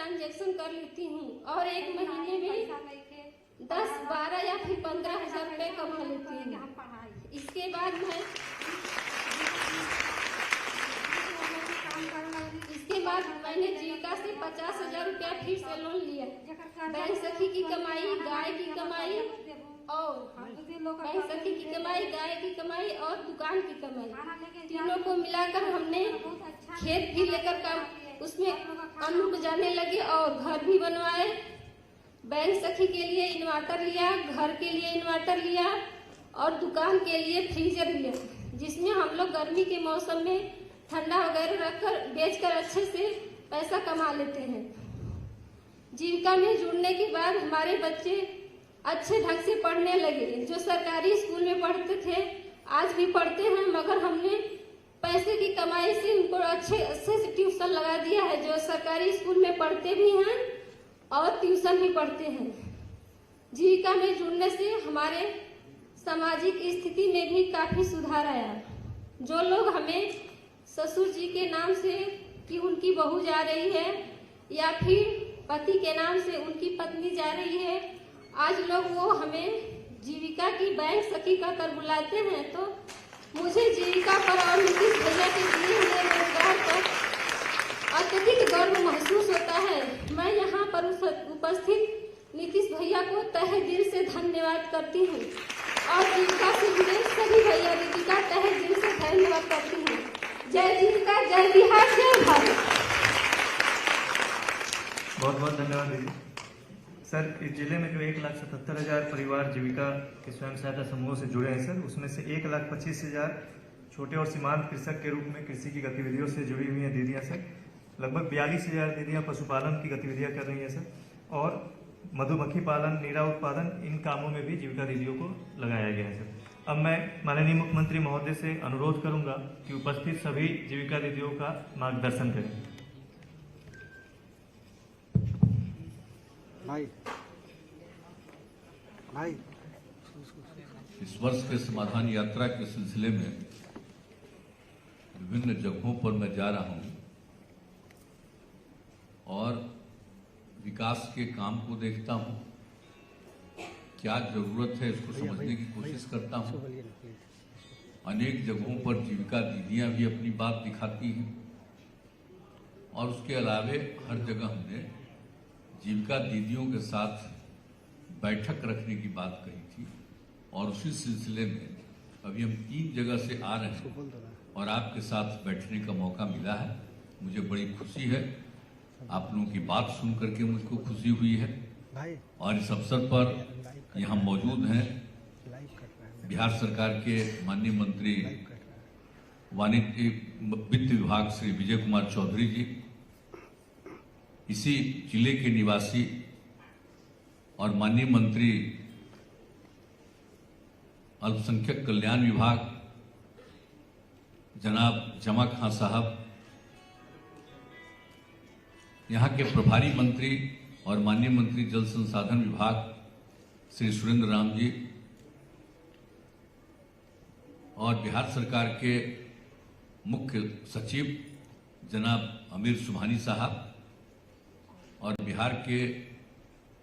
Transaction कर लेती हूँ और एक महीने में 10, 12 या फिर 15,000 रुपये कमा लेती हूँ। इसके बाद मैंने जीविका से 50,000 रुपया फिर से लोन लिया। बैंक सखी की कमाई, गाय की कमाई गाय की कमाई और दुकान की कमाई, तीनों को मिलाकर हमने खेत भी लेकर उसमें अन्न उपजाने लगे और घर भी बनवाए। बैंक सखी के लिए इन्वर्टर लिया, घर के लिए इन्वर्टर लिया और दुकान के लिए फ्रीजर लिया, जिसमें हम लोग गर्मी के मौसम में ठंडा वगैरह रखकर बेचकर अच्छे से पैसा कमा लेते हैं। जीविका में जुड़ने के बाद हमारे बच्चे अच्छे ढंग से पढ़ने लगे। जो सरकारी स्कूल में पढ़ते थे आज भी पढ़ते हैं, मगर हमने पैसे की कमाई से उनको अच्छे से ट्यूशन लगा दिया है, जो सरकारी स्कूल में पढ़ते भी हैं और ट्यूशन भी पढ़ते हैं। जीविका में जुड़ने से हमारे सामाजिक स्थिति में भी काफी सुधार आया। जो लोग हमें ससुर जी के नाम से कि उनकी बहू जा रही है या फिर पति के नाम से उनकी पत्नी जा रही है, आज लोग वो हमें जीविका की बैंक सखी का कर बुलाते हैं। तो मुझे जीविका पर और नीतीश भैया के दिए हुए रोजगार पर अत्यधिक गर्व महसूस होता है। मैं यहाँ पर उपस्थित नीतीश भैया को तहे दिल से धन्यवाद करती हूँ और जीविका से जुड़े सभी भैया दीदी का तहे दिल से धन्यवाद करती हूँ। जय जीविका, जय बिहार, जय भारत। बहुत बहुत धन्यवाद दीदी। सर, इस जिले में जो 1,77,000 परिवार जीविका के स्वयं सहायता समूहों से जुड़े हैं सर, उसमें से 1,25,000 छोटे और सीमांत कृषक के रूप में कृषि की गतिविधियों से जुड़ी हुई हैं दीदियां सर। लगभग 42,000 दीदियां पशुपालन की गतिविधियां कर रही हैं सर, और मधुमक्खी पालन, नीरा उत्पादन, इन कामों में भी जीविका दीदियों को लगाया गया है सर। अब मैं माननीय मुख्यमंत्री महोदय से अनुरोध करूंगा कि उपस्थित सभी जीविका दीदियों का मार्गदर्शन करें। इस वर्ष के समाधान यात्रा के सिलसिले में विभिन्न जगहों पर मैं जा रहा हूं और विकास के काम को देखता हूं, क्या जरूरत है इसको समझने की कोशिश करता हूं। अनेक जगहों पर जीविका दीदियां भी अपनी बात दिखाती हैं और उसके अलावे हर जगह हमने जीविका दीदियों के साथ बैठक रखने की बात कही थी और उसी सिलसिले में अभी हम 3 जगह से आ रहे हैं और आपके साथ बैठने का मौका मिला है। मुझे बड़ी खुशी है, आप लोगों की बात सुन करके मुझको खुशी हुई है। और इस अवसर पर यहाँ मौजूद हैं बिहार सरकार के माननीय मंत्री वाणिज्य वित्त विभाग श्री विजय कुमार चौधरी जी, इसी जिले के निवासी और माननीय मंत्री अल्पसंख्यक कल्याण विभाग जनाब जमा खां साहब, यहाँ के प्रभारी मंत्री और माननीय मंत्री जल संसाधन विभाग श्री सुरेंद्र राम जी, और बिहार सरकार के मुख्य सचिव जनाब अमीर सुभानी साहब, और बिहार के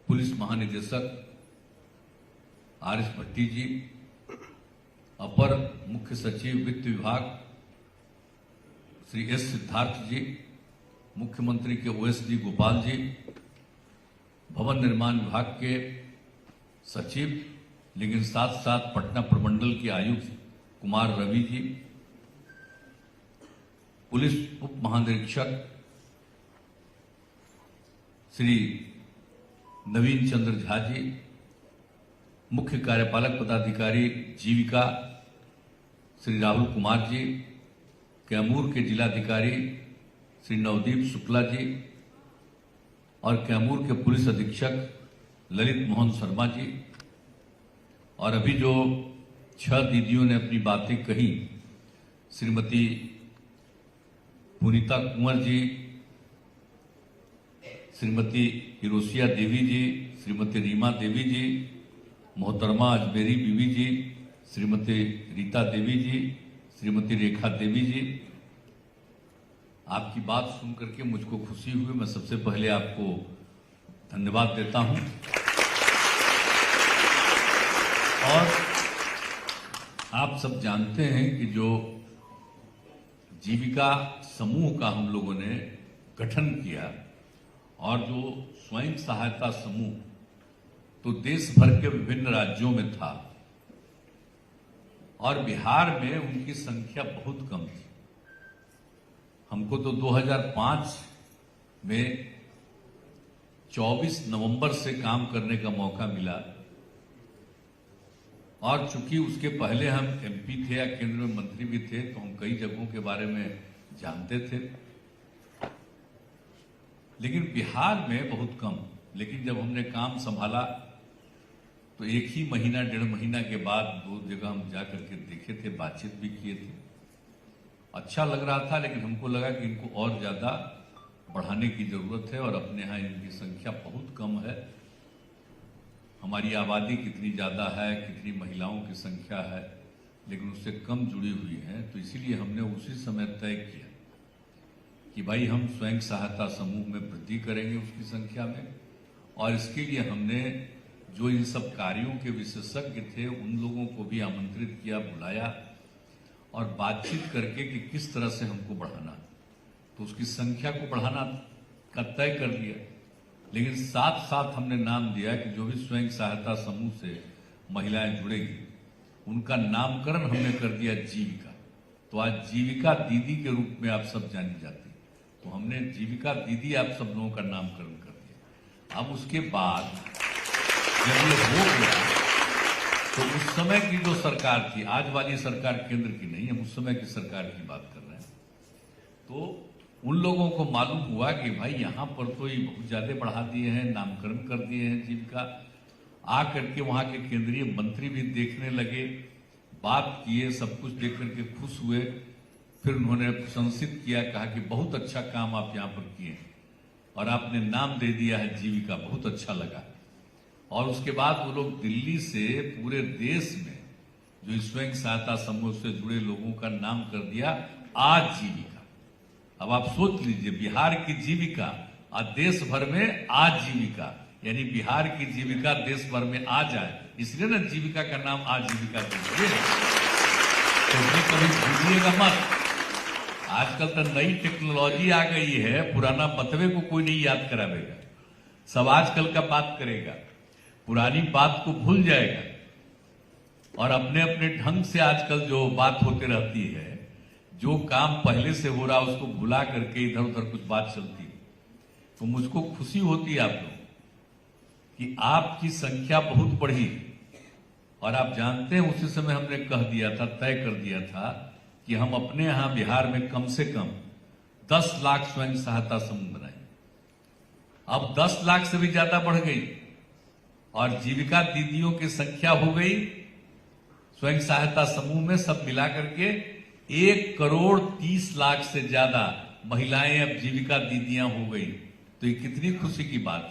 पुलिस महानिदेशक आर.एस. भट्टी जी, अपर मुख्य सचिव वित्त विभाग श्री एस. सिद्धार्थ जी, मुख्यमंत्री के ओएसडी गोपाल जी, भवन निर्माण विभाग के सचिव लेकिन साथ साथ पटना प्रमंडल के आयुक्त कुमार रवि जी, पुलिस उप महानिरीक्षक श्री नवीन चंद्र झा जी, मुख्य कार्यपालक पदाधिकारी जीविका श्री राहुल कुमार जी, कैमूर के जिलाधिकारी श्री नवदीप शुक्ला जी, और कैमूर के पुलिस अधीक्षक ललित मोहन शर्मा जी, और अभी जो 6 दीदियों ने अपनी बातें कही, श्रीमती पुनीता कुंवर जी, श्रीमती हिरोशिया देवी जी, श्रीमती रीमा देवी जी, मोहतरमा अजमेरी बीवी जी, श्रीमती रीता देवी जी, श्रीमती रेखा देवी जी, आपकी बात सुन करके मुझको खुशी हुई। मैं सबसे पहले आपको धन्यवाद देता हूं। और आप सब जानते हैं कि जो जीविका समूह का हम लोगों ने गठन किया और जो स्वयं सहायता समूह तो देश भर के विभिन्न राज्यों में था और बिहार में उनकी संख्या बहुत कम थी। हमको तो 2005 में 24 नवंबर से काम करने का मौका मिला और चूंकि उसके पहले हम एमपी थे या केंद्र में मंत्री भी थे तो हम कई जगहों के बारे में जानते थे, लेकिन बिहार में बहुत कम। लेकिन जब हमने काम संभाला तो एक ही महीना 1.5 महीना के बाद 2 जगह हम जाकर के देखे थे, बातचीत भी किए थे। अच्छा लग रहा था, लेकिन हमको लगा कि इनको और ज्यादा बढ़ाने की जरूरत है और अपने यहाँ इनकी संख्या बहुत कम है। हमारी आबादी कितनी ज्यादा है, कितनी महिलाओं की संख्या है, लेकिन उससे कम जुड़ी हुई है। तो इसीलिए हमने उसी समय तय किया कि भाई हम स्वयं सहायता समूह में वृद्धि करेंगे उसकी संख्या में। और इसके लिए हमने जो इन सब कार्यों के विशेषज्ञ थे उन लोगों को भी आमंत्रित किया, बुलाया और बातचीत करके कि किस तरह से हमको बढ़ाना। तो उसकी संख्या को बढ़ाना का तय कर लिया, लेकिन साथ साथ हमने नाम दिया कि जो भी स्वयं सहायता समूह से महिलाएं जुड़ेगी उनका नामकरण हमने कर दिया जीविका। तो आज जीविका दीदी के रूप में आप सब जानी जाती है, तो हमने जीविका दीदी आप सब लोगों का नामकरण कर दिया। अब उसके बाद जब ये हो गया तो उस समय की जो सरकार थी, आज वाली सरकार केंद्र की नहीं, हम उस समय की सरकार की बात कर रहे हैं, तो उन लोगों को मालूम हुआ कि भाई यहाँ पर तो ये बहुत ज्यादा बढ़ा दिए हैं, नामकरण कर दिए हैं जीविका। आ करके वहां के केंद्रीय मंत्री भी देखने लगे, बात किए, सब कुछ देख करके खुश हुए। फिर उन्होंने प्रशंसित किया, कहा कि बहुत अच्छा काम आप यहाँ पर किए और आपने नाम दे दिया है जीविका, बहुत अच्छा लगा। और उसके बाद वो लोग दिल्ली से पूरे देश में जो स्वयं सहायता समूह से जुड़े लोगों का नाम कर दिया आजीविका। अब आप सोच लीजिए, बिहार की जीविका और देश भर में आजीविका, यानी बिहार की जीविका देश भर में आ जाए, इसलिए ना जीविका का नाम आजीविका दीजिए। तो कभी भूलिएगा मत। आजकल तो नई टेक्नोलॉजी आ गई है, पुराना बतवे को कोई नहीं याद करावेगा, सब आजकल का बात करेगा, पुरानी बात को भूल जाएगा और अपने अपने ढंग से आजकल जो बात होती रहती है, जो काम पहले से हो रहा उसको भुला करके इधर उधर कुछ बात चलती है। तो मुझको खुशी होती है आप लोग कि आपकी संख्या बहुत बढ़ी और आप जानते हैं उसी समय हमने कह दिया था, तय कर दिया था कि हम अपने यहां बिहार में कम से कम 10 लाख स्वयं सहायता समूह बनाए। अब 10 लाख से भी ज्यादा बढ़ गई और जीविका दीदियों की संख्या हो गई स्वयं सहायता समूह में सब मिला करके 1,30,00,000 से ज्यादा महिलाएं अब जीविका दीदियां हो गई। तो ये कितनी खुशी की बात।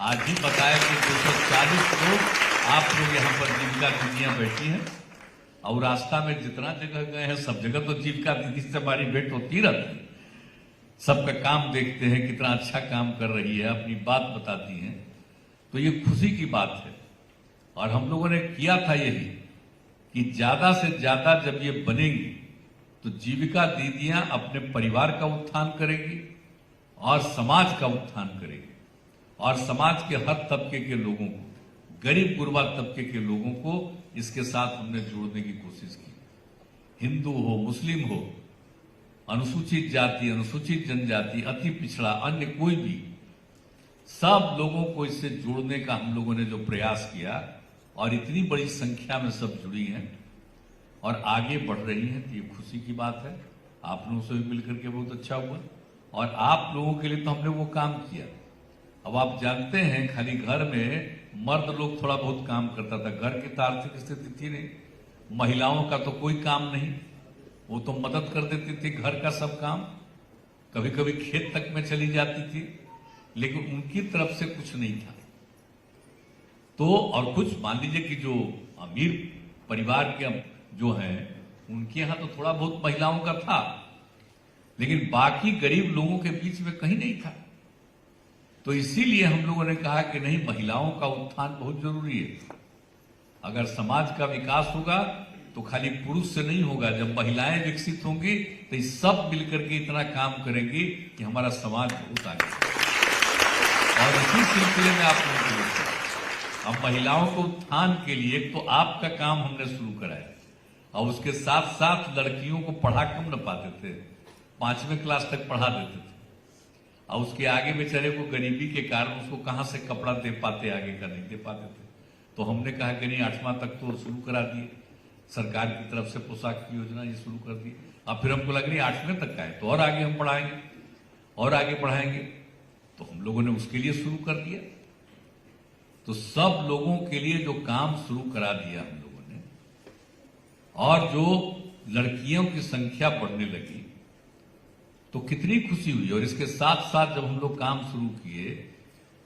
आज ही बताया कि 240 लोग आप लोग यहाँ पर जीविका दीदियां बैठी हैं और रास्ता में जितना जगह गए हैं सब जगह तो जीविका दीदी से हमारी भेंट होती रहती है। सबका काम देखते हैं, कितना अच्छा काम कर रही है, अपनी बात बताती हैं। तो ये खुशी की बात है और हम लोगों ने किया था यही कि ज्यादा से ज्यादा जब ये बनेंगी तो जीविका दीदियां अपने परिवार का उत्थान करेगी और समाज का उत्थान करेगी और समाज के हर तबके के लोगों को, गरीब गुरबा तबके के लोगों को इसके साथ हमने जोड़ने की कोशिश की। हिंदू हो, मुस्लिम हो, अनुसूचित जाति, अनुसूचित जनजाति, अति पिछड़ा, अन्य कोई भी, सब लोगों को इससे जोड़ने का हम लोगों ने जो प्रयास किया और इतनी बड़ी संख्या में सब जुड़ी हैं और आगे बढ़ रही हैं, तो ये खुशी की बात है। आप लोगों से भी मिलकर के बहुत अच्छा हुआ और आप लोगों के लिए तो हमने वो काम किया। अब आप जानते हैं खाली घर में मर्द लोग थोड़ा बहुत काम करता था, घर की तो आर्थिक स्थिति थी नहीं, महिलाओं का तो कोई काम नहीं, वो तो मदद कर देती थी घर का सब काम, कभी कभी खेत तक में चली जाती थी, लेकिन उनकी तरफ से कुछ नहीं था। तो और कुछ मान लीजिए कि जो अमीर परिवार के जो हैं उनके यहां तो थोड़ा बहुत महिलाओं का था, लेकिन बाकी गरीब लोगों के बीच में कहीं नहीं था। तो इसीलिए हम लोगों ने कहा कि नहीं, महिलाओं का उत्थान बहुत जरूरी है। अगर समाज का विकास होगा तो खाली पुरुष से नहीं होगा, जब महिलाएं विकसित होंगी तो ये सब मिलकर के इतना काम करेंगी कि हमारा समाज बहुत आगे बढ़ेगा। और इसी सिलसिले में आप लोगों को अब महिलाओं को उत्थान के लिए एक तो आपका काम हमने शुरू कराया, और उसके साथ साथ लड़कियों को पढ़ा कम न पाते थे, 5वीं क्लास तक पढ़ा देते थे, और उसके आगे बेचारे को गरीबी के कारण उसको कहां से कपड़ा दे पाते, आगे का नहीं दे पाते थे। तो हमने कहा कि नहीं, 8वां तक तो शुरू करा दिए, सरकार की तरफ से पोशाक की योजना ये शुरू कर दी। अब फिर हमको लग रही 8वें तक का है तो और आगे हम पढ़ाएंगे और आगे बढ़ाएंगे, तो हम लोगों ने उसके लिए शुरू कर दिया। तो सब लोगों के लिए जो काम शुरू करा दिया हम लोगों ने, और जो लड़कियों की संख्या बढ़ने लगी तो कितनी खुशी हुई। और इसके साथ साथ जब हम लोग काम शुरू किए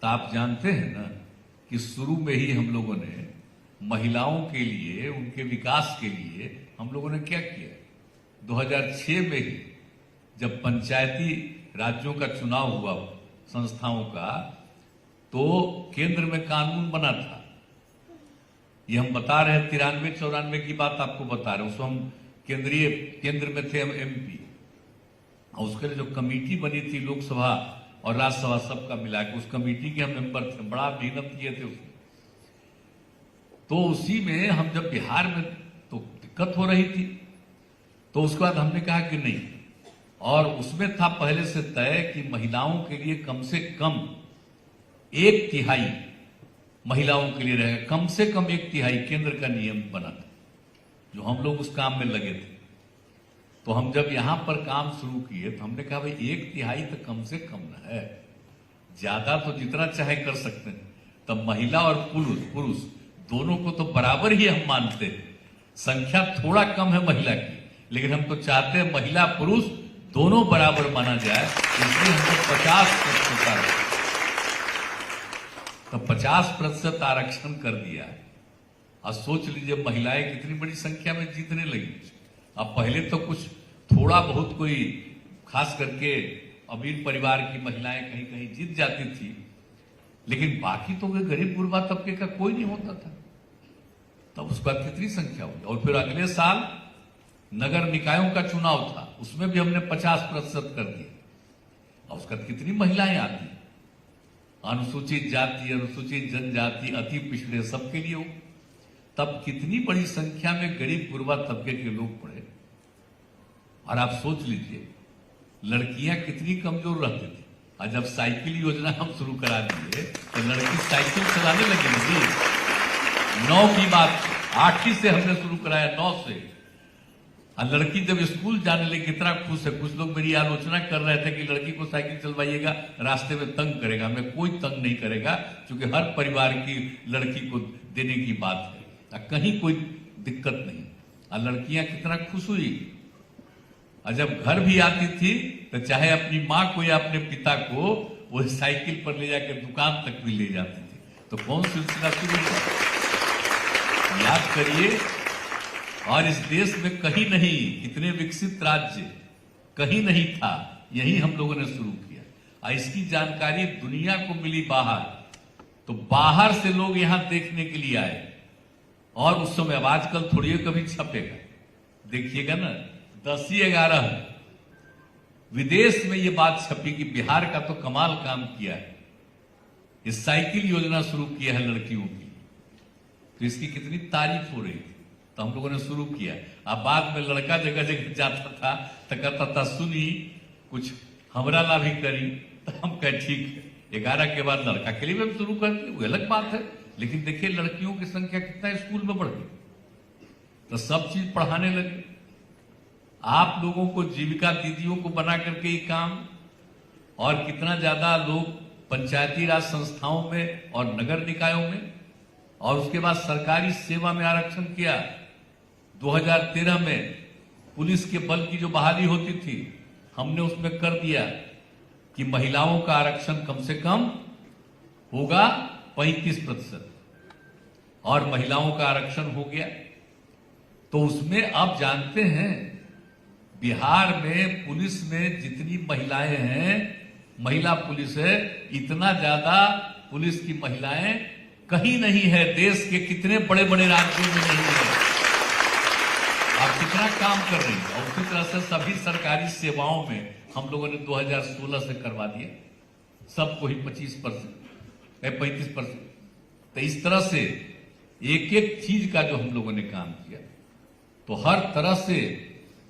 तो आप जानते हैं ना कि शुरू में ही हम लोगों ने महिलाओं के लिए, उनके विकास के लिए हम लोगों ने क्या किया। 2006 में ही जब पंचायती राज्यों का चुनाव हुआ संस्थाओं का, तो केंद्र में कानून बना था। ये हम बता रहे हैं 93-94 की बात आपको बता रहे हैं। उसको हम केंद्र में थे, हम MP, और उसके लिए जो कमेटी बनी थी लोकसभा और राज्यसभा सबका मिला के, उस कमेटी के हम मेंबर थे, बड़ा मेहनत किए थे उसमें। तो उसी में हम जब बिहार में तो दिक्कत हो रही थी, तो उसके बाद हमने कहा कि नहीं, और उसमें था पहले से तय कि महिलाओं के लिए कम से कम 1/3 महिलाओं के लिए रहेगा, कम से कम 1/3 केंद्र का नियम बना था, जो हम लोग उस काम में लगे थे। तो हम जब यहां पर काम शुरू किए तो हमने कहा भाई 1/3 तो कम से कम न है, ज्यादा तो जितना चाहे कर सकते हैं। तब महिला और पुरुष दोनों को तो बराबर ही हम मानते हैं। संख्या थोड़ा कम है महिला की, लेकिन हम तो चाहते हैं महिला पुरुष दोनों बराबर माना जाए, इसलिए हमने 50% तो 50% आरक्षण कर दिया है। और सोच लीजिए महिलाएं कितनी बड़ी संख्या में जीतने लगी। अब पहले तो कुछ थोड़ा बहुत कोई खास करके अमीर परिवार की महिलाएं कहीं कहीं जीत जाती थी, लेकिन बाकी तो गरीब गुरबा तबके का कोई नहीं होता था। तब उसके बाद कितनी संख्या हुई। और फिर अगले साल नगर निकायों का चुनाव था, उसमें भी हमने 50% कर दिया, और उसके बाद कितनी महिलाएं आती, अनुसूचित जाति, अनुसूचित जनजाति, अति पिछड़े, सबके लिए हो। तब कितनी बड़ी संख्या में गरीब गुरबा तबके के लोग पड़े। और आप सोच लीजिए लड़कियां कितनी कमजोर रहती थी, और जब साइकिल योजना हम शुरू करा दिए तो लड़की साइकिल चलाने लगी। 9 की बात, 8 से हमने शुरू कराया, 9 से। और लड़की जब स्कूल जाने लगी कितना खुश है। कुछ लोग मेरी आलोचना कर रहे थे कि लड़की को साइकिल चलवाइएगा, रास्ते में तंग करेगा। मैं कोई तंग नहीं करेगा, क्योंकि हर परिवार की लड़की को देने की बात है, कहीं कोई दिक्कत नहीं। और लड़कियां कितना खुश हुई। और जब घर भी आती थी तो चाहे अपनी माँ को या अपने पिता को वो साइकिल पर ले जाकर दुकान तक भी ले जाती थी। तो कौन सिलसिला शुरू हुआ, याद करिए। और इस देश में कहीं नहीं, इतने विकसित राज्य कहीं नहीं था, यही हम लोगों ने शुरू किया। और इसकी जानकारी दुनिया को मिली बाहर, तो बाहर से लोग यहां देखने के लिए आए। और उस समय, अब आजकल थोड़ी कभी छपेगा, देखिएगा ना 10-11 विदेश में ये बात छपी कि बिहार का तो कमाल काम किया है, इस साइकिल योजना शुरू किया है लड़कियों की। तो इसकी कितनी तारीफ हो रही थी, तो हम लोगों ने शुरू किया। अब बाद में लड़का जगह जगह जाता था तो कहता था सुनी कुछ हमरा ला भी करी, तो हम कहे ठीक है। 11 के बाद लड़का के लिए भी हम शुरू कर दिए, वो अलग बात है। लेकिन देखिए लड़कियों की संख्या कितना स्कूल में बढ़ गई, तो सब चीज पढ़ाने लगे। आप लोगों को जीविका दीदियों को बना करके ये काम, और कितना ज्यादा लोग पंचायती राज संस्थाओं में और नगर निकायों में, और उसके बाद सरकारी सेवा में आरक्षण किया। 2013 में पुलिस के बल की जो बहाली होती थी, हमने उसमें कर दिया कि महिलाओं का आरक्षण कम से कम होगा 35%, और महिलाओं का आरक्षण हो गया। तो उसमें आप जानते हैं बिहार में पुलिस में जितनी महिलाएं हैं, महिला पुलिस है, इतना ज्यादा पुलिस की महिलाएं कहीं नहीं है। देश के कितने बड़े बड़े राज्यों में नहीं है। आप कितना काम कर रही है। और उसी तरह से सभी सरकारी सेवाओं में हम लोगों ने 2016 से करवा दिया सबको ही 25% 35%। तो इस तरह से एक एक चीज का जो हम लोगों ने काम किया, तो हर तरह से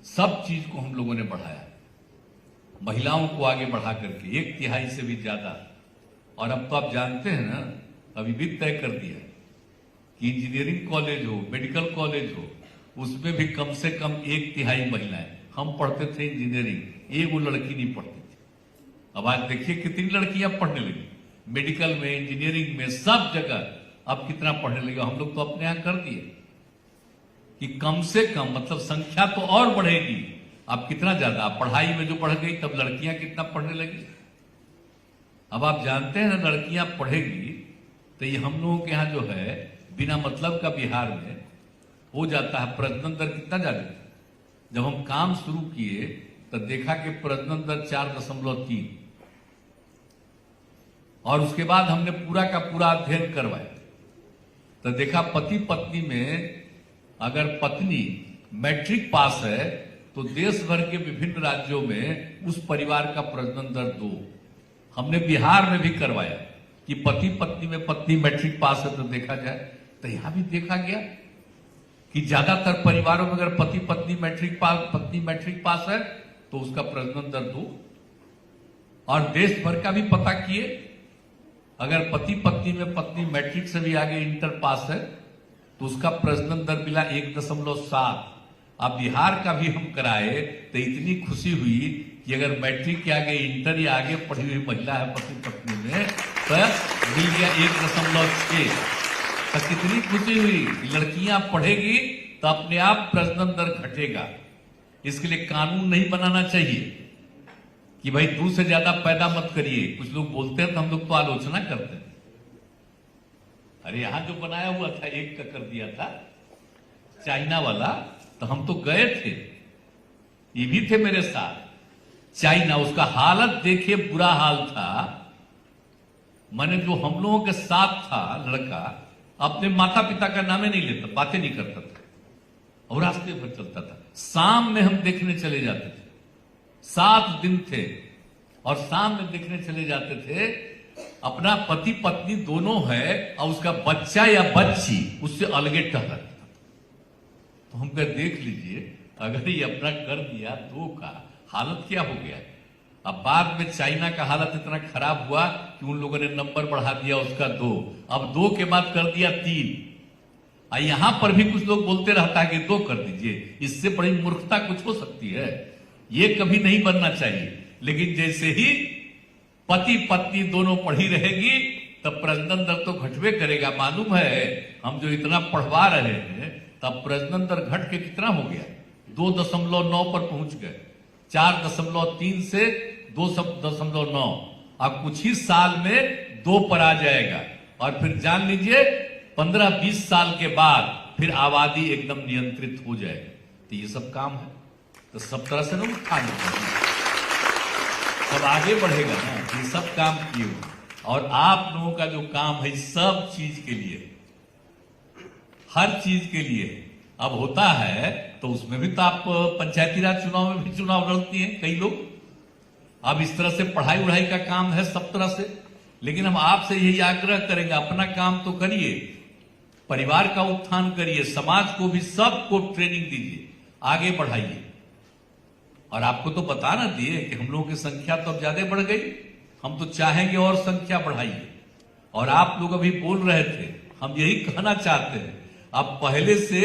सब चीज को हम लोगों ने बढ़ाया, महिलाओं को आगे बढ़ा करके 1/3 से भी ज्यादा। और अब तो आप जानते हैं ना, अभी भी तय कर दिया कि इंजीनियरिंग कॉलेज हो, मेडिकल कॉलेज हो, उसमें भी कम से कम 1/3 महिलाएं। हम पढ़ते थे इंजीनियरिंग, एक वो लड़की नहीं पढ़ती थी। अब आज देखिए कितनी लड़कियां पढ़ने लगी, मेडिकल में, इंजीनियरिंग में, सब जगह अब कितना पढ़ने लगे। हम लोग तो अपने यहां कर दिए कि कम से कम, मतलब संख्या तो और बढ़ेगी। अब कितना ज्यादा पढ़ाई में जो बढ़ गई, तब लड़कियां कितना पढ़ने लगी। अब आप जानते हैं ना, लड़कियां पढ़ेगी तो ये हम लोगों के यहां जो है बिना मतलब का बिहार में हो जाता है। प्रजनन दर कितना ज्यादा, जब हम काम शुरू किए तो देखा कि प्रजनन दर 4.3, और उसके बाद हमने पूरा का पूरा अध्ययन करवाया तो देखा पति पत्नी में अगर पत्नी मैट्रिक पास है तो देश भर के विभिन्न राज्यों में उस परिवार का प्रजनन दर 2। हमने बिहार में भी करवाया कि पति पत्नी में पत्नी मैट्रिक पास है तो देखा जाए, तो यहां भी देखा गया कि ज्यादातर परिवारों में अगर पति पत्नी मैट्रिक पास है तो उसका प्रजनन दर 2। और देश भर का भी पता किए, अगर पति पत्नी में पत्नी मैट्रिक से भी आगे इंटर पास है तो उसका प्रजनन दर मिला 1.7। अब बिहार का भी हम कराए तो इतनी खुशी हुई कि अगर मैट्रिक के आगे इंटर या आगे पढ़ी हुई महिला है पति पत्नी में तो मिल गया 1.6। तो कितनी खुशी हुई कि लड़कियां पढ़ेगी तो अपने आप प्रजनन दर घटेगा। इसके लिए कानून नहीं बनाना चाहिए कि भाई 2 से ज्यादा पैदा मत करिए। कुछ लोग बोलते हैं तो हम लोग तो आलोचना करते हैं। अरे यहां जो बनाया हुआ था 1 का कर दिया था चाइना वाला, तो हम तो गए थे, ये भी थे मेरे साथ। चाइना, उसका हालत देखिए, बुरा हाल था। मैंने जो हम लोगों के साथ था लड़का, अपने माता पिता का नाम ही नहीं लेता, बातें नहीं करता था और रास्ते पर चलता था। शाम में हम देखने चले जाते थे, 7 दिन थे और शाम में देखने चले जाते थे। अपना पति पत्नी दोनों है और उसका बच्चा या बच्ची उससे अलगे टहलता। तो हम कह देख लीजिए, अगर ये अपना कर दिया 2 का, हालत क्या हो गया। अब बाद में चाइना का हालत इतना खराब हुआ कि उन लोगों ने नंबर बढ़ा दिया उसका 2, अब 2 के बाद कर दिया 3। और यहां पर भी कुछ लोग बोलते रहता है कि 2 कर दीजिए, इससे बड़ी मूर्खता कुछ हो सकती है। ये कभी नहीं बनना चाहिए। लेकिन जैसे ही पति पत्नी दोनों पढ़ी रहेगी तब प्रजनन दर तो घटवे करेगा। मालूम है, हम जो इतना पढ़वा रहे हैं तब प्रजनन दर घट के कितना हो गया, 2.9 पर पहुंच गए। 4.3 से 2.9, अब कुछ ही साल में 2 पर आ जाएगा। और फिर जान लीजिए 15-20 साल के बाद फिर आबादी एकदम नियंत्रित हो जाएगी। तो ये सब काम है, तो सब तरह से ना उत्थान सब आगे बढ़ेगा ना। ये सब काम किए हुए, और आप लोगों का जो काम है सब चीज के लिए, हर चीज के लिए अब होता है, तो उसमें भी तो आप पंचायती राज चुनाव में भी चुनाव लड़ती हैं कई लोग। अब इस तरह से पढ़ाई उढ़ाई का काम है सब तरह से। लेकिन हम आपसे यही आग्रह करेंगे, अपना काम तो करिए, परिवार का उत्थान करिए, समाज को भी सबको ट्रेनिंग दीजिए, आगे बढ़ाइए। और आपको तो बता ना दिए कि हम लोगों की संख्या तो अब ज्यादा बढ़ गई, हम तो चाहेंगे और संख्या बढ़ाइए। और आप लोग अभी बोल रहे थे, हम यही कहना चाहते हैं, अब पहले से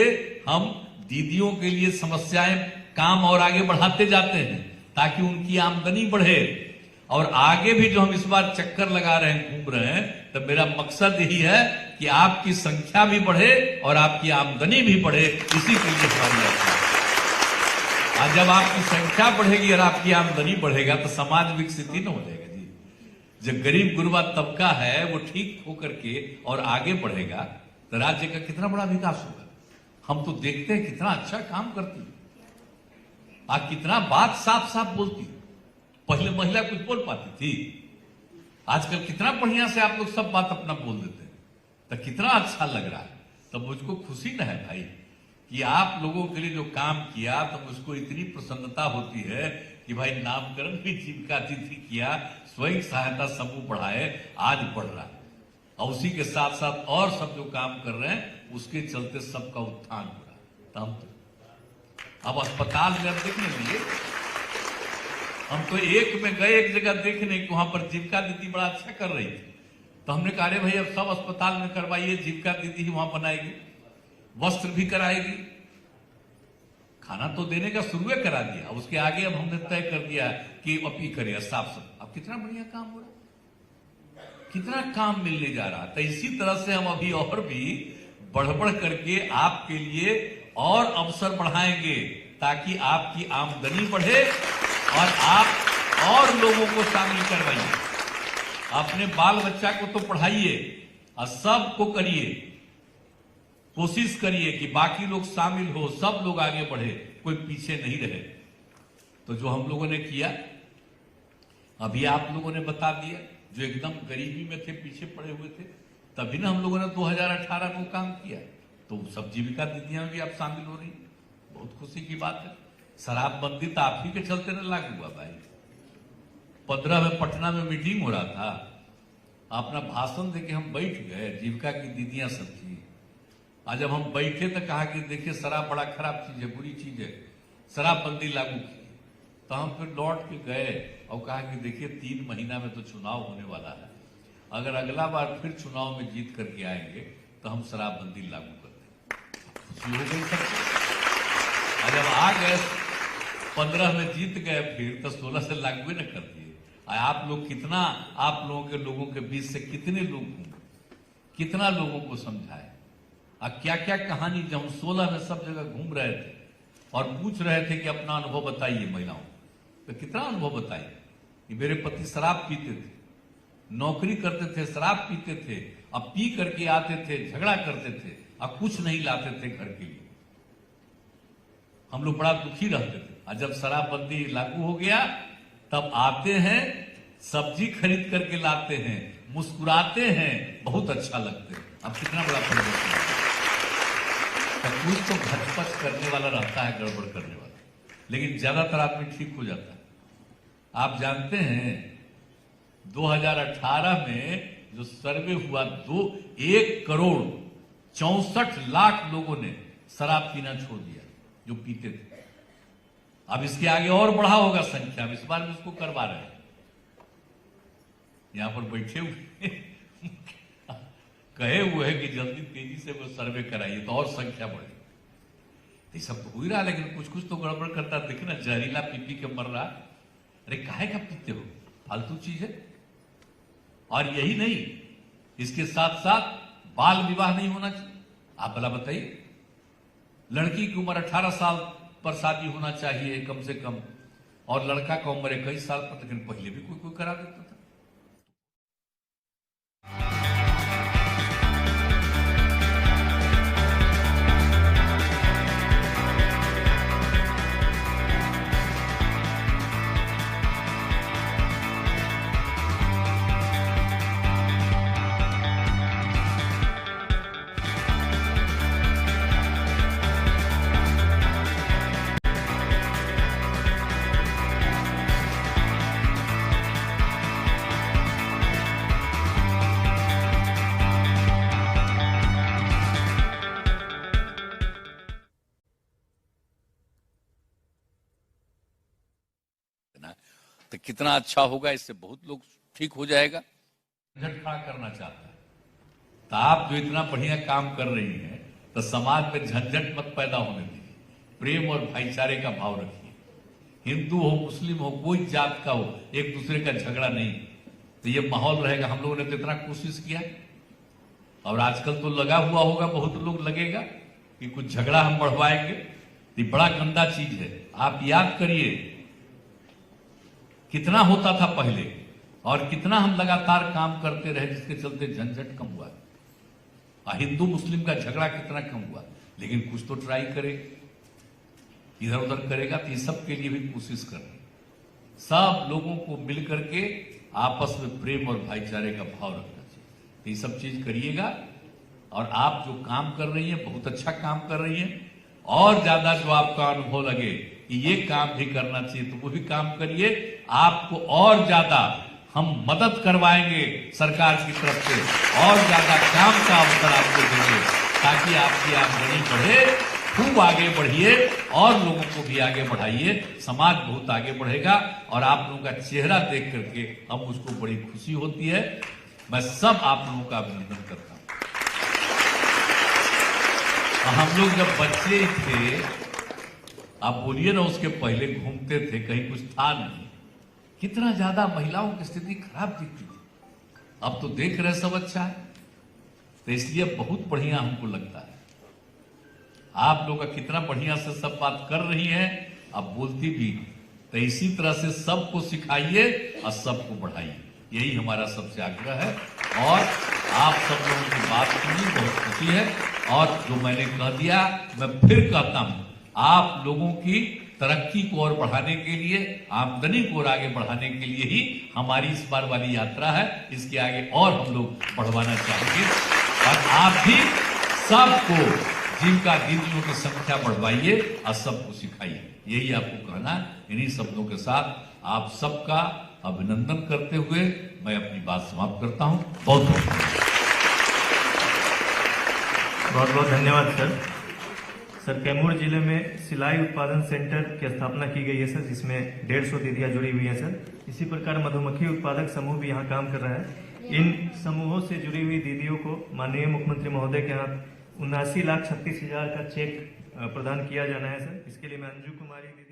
हम दीदियों के लिए समस्याएं, काम और आगे बढ़ाते जाते हैं ताकि उनकी आमदनी बढ़े। और आगे भी जो हम इस बार चक्कर लगा रहे हैं, घूम रहे हैं, तो मेरा मकसद यही है कि आपकी संख्या भी बढ़े और आपकी आमदनी भी बढ़े। इसी के लिए हमारी यात्रा। और जब आपकी संख्या बढ़ेगी और आपकी आमदनी बढ़ेगा तो समाज विकसित ही न हो जाएगा जी। जब गरीब गुरबा तबका है वो ठीक होकर के और आगे बढ़ेगा तो राज्य का कितना बड़ा विकास होगा। हम तो देखते हैं कितना अच्छा काम करती है। कितना बात साफ साफ बोलती। पहले महिला कुछ बोल पाती थी, आजकल कितना बढ़िया से आप लोग सब बात अपना बोल देते हैं, तो कितना अच्छा लग रहा है। तो मुझको खुशी न है भाई कि आप लोगों के लिए जो काम किया, तो मुझको इतनी प्रसन्नता होती है कि भाई नामकरण भी जीविका दीदी किया, स्वयं सहायता समूह बढ़ाए, आज बढ़ रहा है, और उसी के साथ साथ और सब जो काम कर रहे हैं उसके चलते सबका उत्थान हो रहा है। तो हम अब अस्पताल में देखने लिए, हम तो एक में गए, एक जगह देखने कि वहां पर जीविका दीदी बड़ा अच्छा कर रही थी, तो हमने कहा अरे भाई अब सब अस्पताल में करवाइए, जीविका दीदी ही वहां बनाएगी, वस्त्र भी कराएगी, खाना तो देने का शुरू करा दिया, उसके आगे अब हमने तय कर दिया कि अब ये करिए साफ सफाई। अब कितना बढ़िया काम हो रहा है, कितना काम मिलने जा रहा है। तो इसी तरह से हम अभी और भी बढ़ बढ़ करके आपके लिए और अवसर बढ़ाएंगे, ताकि आपकी आमदनी बढ़े और आप और लोगों को शामिल करवाइए। अपने बाल बच्चा को तो पढ़ाइए और सबको करिए, कोशिश करिए कि बाकी लोग शामिल हो, सब लोग आगे बढ़े, कोई पीछे नहीं रहे। तो जो हम लोगों ने किया अभी आप लोगों ने बता दिया, जो एकदम गरीबी में थे, पीछे पड़े हुए थे, तभी ना हम लोगों ने 2018 में काम किया। तो सब जीविका दीदियां भी आप शामिल हो रही, बहुत खुशी की बात है। शराबबंदी तो आप ही के चलते ना लागू हुआ भाई। 15 में पटना में मीटिंग हो रहा था, अपना भाषण देके हम बैठ गए, जीविका की दीदियां सब थी। आज जब हम बैठे तो कहा कि देखिए शराब बड़ा खराब चीज है, बुरी चीज है, शराबबंदी लागू की। तो हम फिर लौट के गए और कहा कि देखिए 3 महीना में तो चुनाव होने वाला है, अगर अगला बार फिर चुनाव में जीत करके आएंगे तो हम शराबबंदी लागू कर देंगे। खुशी हो गई सबको। और जब आ गए 15 में जीत गए, फिर तो 16 से लागू ही न कर दिए। आप लोग कितना, आप लोगों के लोगों के बीच से कितने लोग घूमे, कितना लोगों को समझाए, और क्या क्या कहानी। जब हम 16 में सब जगह घूम रहे थे और पूछ रहे थे कि अपना अनुभव बताइए महिलाओं, तो कितना अनुभव बताइए कि मेरे पति शराब पीते थे, नौकरी करते थे, शराब पीते थे, अब पी करके आते थे, झगड़ा करते थे, अब कुछ नहीं लाते थे घर के लिए। हम लोग बड़ा दुखी रहते थे। और जब शराबबंदी लागू हो गया, तब आते हैं, सब्जी खरीद करके लाते हैं, मुस्कुराते हैं, बहुत अच्छा लगते हैं। अब कितना बड़ा परिवर्तन है। कुछ तो घचपच करने वाला रहता है, गड़बड़ करने वाला, लेकिन ज्यादातर आदमी ठीक हो जाता है। आप जानते हैं 2018 में जो सर्वे हुआ, 1,64,00,000 लोगों ने शराब पीना छोड़ दिया जो पीते थे। अब इसके आगे और बढ़ा होगा संख्या, इस बार भी उसको करवा रहे हैं। यहां पर बैठे हुए कहे हुए हैं कि जल्दी तेजी से वो सर्वे कराइए तो और संख्या बढ़े। ये सब तो हो ही रहा, लेकिन कुछ कुछ तो गड़बड़ करता देखे ना, जहरीला पी के मर रहा। अरे काहे का पीते हो, फालतू चीज है। और यही नहीं, इसके साथ साथ बाल विवाह नहीं होना चाहिए। आप भला बताइए, लड़की की उम्र 18 साल पर शादी होना चाहिए कम से कम, और लड़का का उम्र 21 साल पर, लेकिन पहले भी कोई कोई करा देता था। तो कितना अच्छा होगा, इससे बहुत लोग ठीक हो जाएगा। झंझट खड़ा करना चाहता है, तो आप जो इतना बढ़िया काम कर रही हैं, तो समाज में झंझट मत पैदा होने दीजिए, प्रेम और भाईचारे का भाव रखिए। हिंदू हो, मुस्लिम हो, कोई जात का हो, एक दूसरे का झगड़ा नहीं, तो ये माहौल रहेगा। हम लोगों ने तो इतना कोशिश किया, और आजकल तो लगा हुआ होगा, बहुत लोग लगेगा कि कुछ झगड़ा हम बढ़वाएंगे। ये बड़ा गंदा चीज है। आप याद करिए कितना होता था पहले, और कितना हम लगातार काम करते रहे, जिसके चलते झंझट कम हुआ, और हिंदू मुस्लिम का झगड़ा कितना कम हुआ। लेकिन कुछ तो ट्राई करें। इधर उधर करेगा, तो ये सब के लिए भी कोशिश कर रहे हैं। सब लोगों को मिल करके आपस में प्रेम और भाईचारे का भाव रखना चाहिए। ये सब चीज करिएगा। और आप जो काम कर रही हैं बहुत अच्छा काम कर रही हैं, और ज्यादा जो आपका अनुभव लगे कि ये काम भी करना चाहिए तो वो भी काम करिए। आपको और ज्यादा हम मदद करवाएंगे सरकार की तरफ से, और ज्यादा काम का अवसर आपको देंगे ताकि आपकी आमदनी बढ़े। खूब आगे बढ़िए और लोगों को भी आगे बढ़ाइए, समाज बहुत आगे बढ़ेगा। और आप लोगों का चेहरा देख करके हम उसको बड़ी खुशी होती है। मैं सब आप लोगों का अभिनंदन करता हूं। हम लोग जब बच्चे थे, आप बोलिए ना, उसके पहले घूमते थे, कहीं कुछ था नहीं, कितना ज्यादा महिलाओं की स्थिति खराब दिखती थी। अब तो देख रहे सब अच्छा है, तो इसलिए बहुत बढ़िया हमको लगता है। आप लोग का कितना बढ़िया से सब बात कर रही हैं, आप बोलती भी, तो इसी तरह से सबको सिखाइए और सबको बढ़ाइए, यही हमारा सबसे आग्रह है। और आप सब लोगों की बात सुनी, बहुत खुशी है। और जो मैंने कह दिया, मैं फिर कहता हूं, आप लोगों की तरक्की को और बढ़ाने के लिए, आमदनी को और आगे बढ़ाने के लिए ही हमारी इस बार वाली यात्रा है। इसके आगे और हम लोग बढ़वाना चाहेंगे। और आप भी सबको जिनका दीदियों की संख्या बढ़वाइए और सबको सिखाइए, यही आपको कहना। इन्हीं शब्दों के साथ आप सबका अभिनंदन करते हुए मैं अपनी बात समाप्त करता हूं। बहुत बहुत धन्यवाद सर। कैमूर जिले में सिलाई उत्पादन सेंटर की स्थापना की गई है सर, जिसमें 150 दीदियां जुड़ी हुई हैं सर। इसी प्रकार मधुमक्खी उत्पादक समूह भी यहाँ काम कर रहा है। इन समूहों से जुड़ी हुई दीदियों को माननीय मुख्यमंत्री महोदय के यहाँ 79,36,000 का चेक प्रदान किया जाना है सर। इसके लिए मैं अंजू कुमारी दीदी